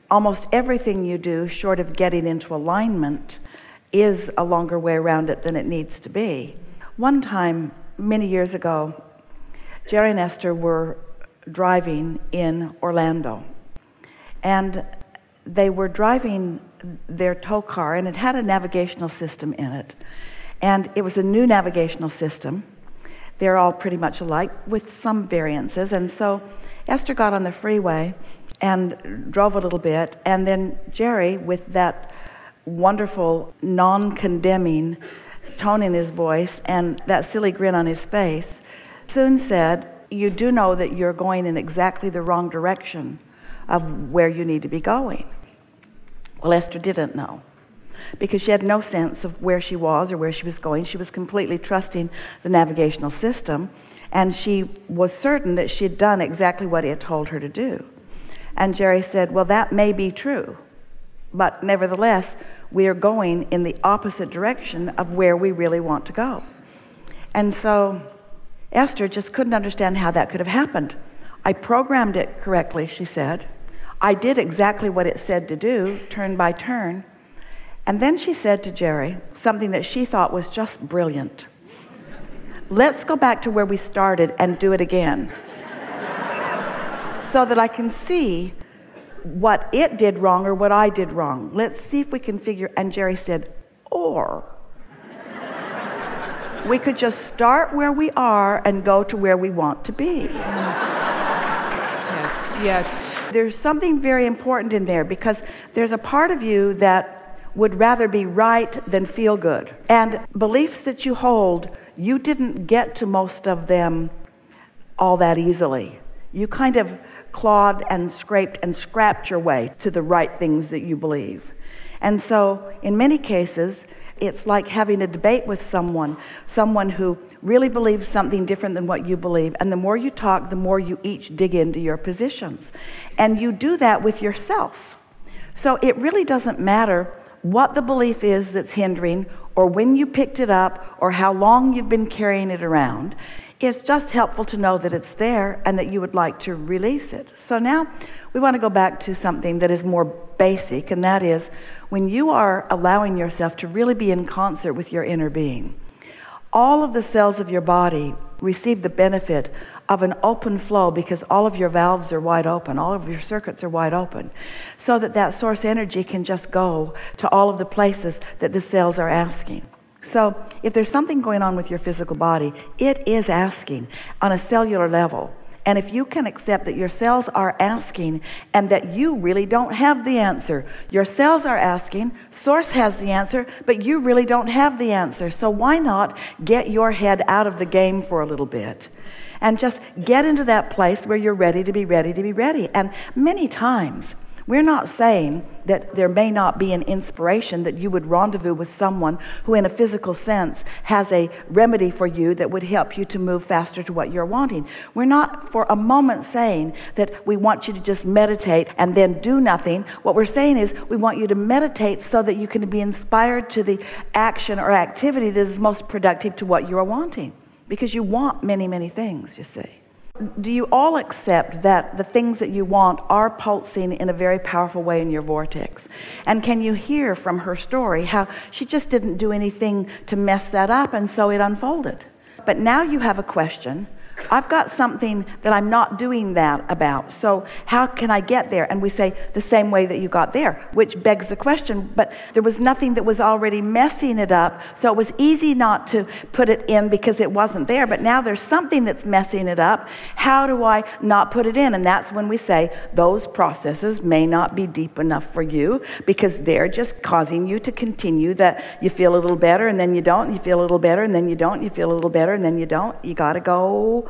almost everything you do, short of getting into alignment, is a longer way around it than it needs to be. One time, many years ago, Jerry and Esther were driving in Orlando, and they were driving their tow car, and it had a navigational system in it, and it was a new navigational system. They're all pretty much alike with some variances. And so Esther got on the freeway and drove a little bit, and then Jerry, with that wonderful non-condemning tone in his voice and that silly grin on his face, soon said, "You do know that you're going in exactly the wrong direction of where you need to be going." Well, Esther didn't know, because she had no sense of where she was or where she was going. She was completely trusting the navigational system, and she was certain that she had done exactly what it had told her to do. And Jerry said, "Well, that may be true, but nevertheless, we are going in the opposite direction of where we really want to go." And so Esther just couldn't understand how that could have happened. "I programmed it correctly," she said. "I did exactly what it said to do, turn by turn." And then she said to Jerry something that she thought was just brilliant. "Let's go back to where we started and do it again, so that I can see what it did wrong or what I did wrong. Let's see if we can figure." And Jerry said, "Or we could just start where we are and go to where we want to be." Yes, yes. There's something very important in there, because there's a part of you that would rather be right than feel good. And beliefs that you hold, you didn't get to most of them all that easily. You kind of clawed and scraped and scrapped your way to the right things that you believe. And so in many cases, it's like having a debate with someone who really believes something different than what you believe. And the more you talk, the more you each dig into your positions. And you do that with yourself. So it really doesn't matter what the belief is that's hindering, or when you picked it up, or how long you've been carrying it around. It's just helpful to know that it's there and that you would like to release it. So now we want to go back to something that is more basic, and that is when you are allowing yourself to really be in concert with your inner being. All of the cells of your body receive the benefit of an open flow, because all of your valves are wide open, all of your circuits are wide open, so that that source energy can just go to all of the places that the cells are asking. So if there's something going on with your physical body, it is asking on a cellular level. And if you can accept that your cells are asking and that you really don't have the answer, your cells are asking, Source has the answer, but you really don't have the answer. So why not get your head out of the game for a little bit and just get into that place where you're ready to be ready to be ready. And many times, we're not saying that there may not be an inspiration that you would rendezvous with someone who in a physical sense has a remedy for you that would help you to move faster to what you're wanting. We're not for a moment saying that we want you to just meditate and then do nothing. What we're saying is we want you to meditate so that you can be inspired to the action or activity that is most productive to what you are wanting. Because you want many, many things, you see. Do you all accept that the things that you want are pulsing in a very powerful way in your vortex? And can you hear from her story how she just didn't do anything to mess that up, and so it unfolded? But now you have a question. I've got something that I'm not doing that about, so how can I get there? And we say the same way that you got there, which begs the question, but there was nothing that was already messing it up, so it was easy not to put it in because it wasn't there, but now there's something that's messing it up. How do I not put it in? And that's when we say those processes may not be deep enough for you, because they're just causing you to continue that you feel a little better and then you don't, and you feel a little better and then you don't, you feel a little better and then you don't. You got to go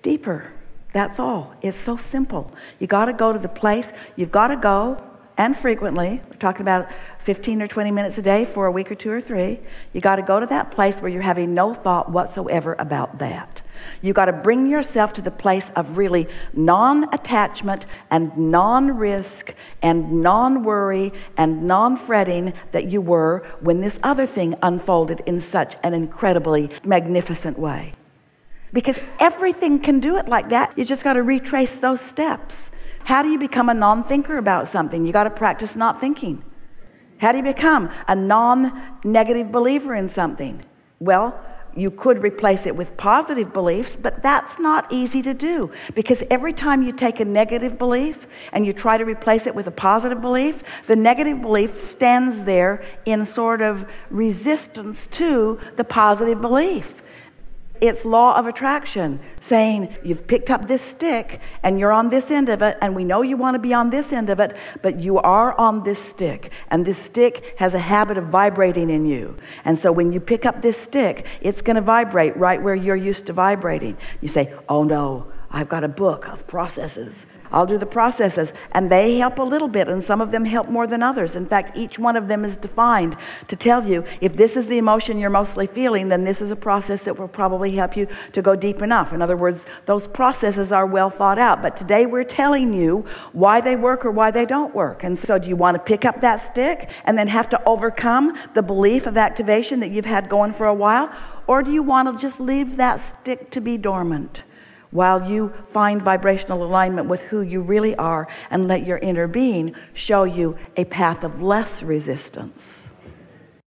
deeper. That's all. It's so simple. You got to go to the place. You've got to go, and frequently. We're talking about 15 or 20 minutes a day for a week or 2 or 3. You got to go to that place where you're having no thought whatsoever about that. You got to bring yourself to the place of really non-attachment and non-risk and non-worry and non-fretting that you were when this other thing unfolded in such an incredibly magnificent way. Because everything can do it like that. You just got to retrace those steps. How do you become a non-thinker about something? You got to practice not thinking. How do you become a non-negative believer in something? Well, you could replace it with positive beliefs, but that's not easy to do, because every time you take a negative belief and you try to replace it with a positive belief, the negative belief stands there in sort of resistance to the positive belief. It's law of attraction, saying you've picked up this stick and you're on this end of it, and we know you want to be on this end of it, but you are on this stick, and this stick has a habit of vibrating in you. And so when you pick up this stick, it's going to vibrate right where you're used to vibrating. You say, oh no, I've got a book of processes. I'll do the processes, and they help a little bit, and some of them help more than others. In fact, each one of them is defined to tell you, if this is the emotion you're mostly feeling, then this is a process that will probably help you to go deep enough. In other words, those processes are well thought out, but today we're telling you why they work or why they don't work. And so do you want to pick up that stick and then have to overcome the belief of activation that you've had going for a while, or do you want to just leave that stick to be dormant while you find vibrational alignment with who you really are and let your inner being show you a path of less resistance?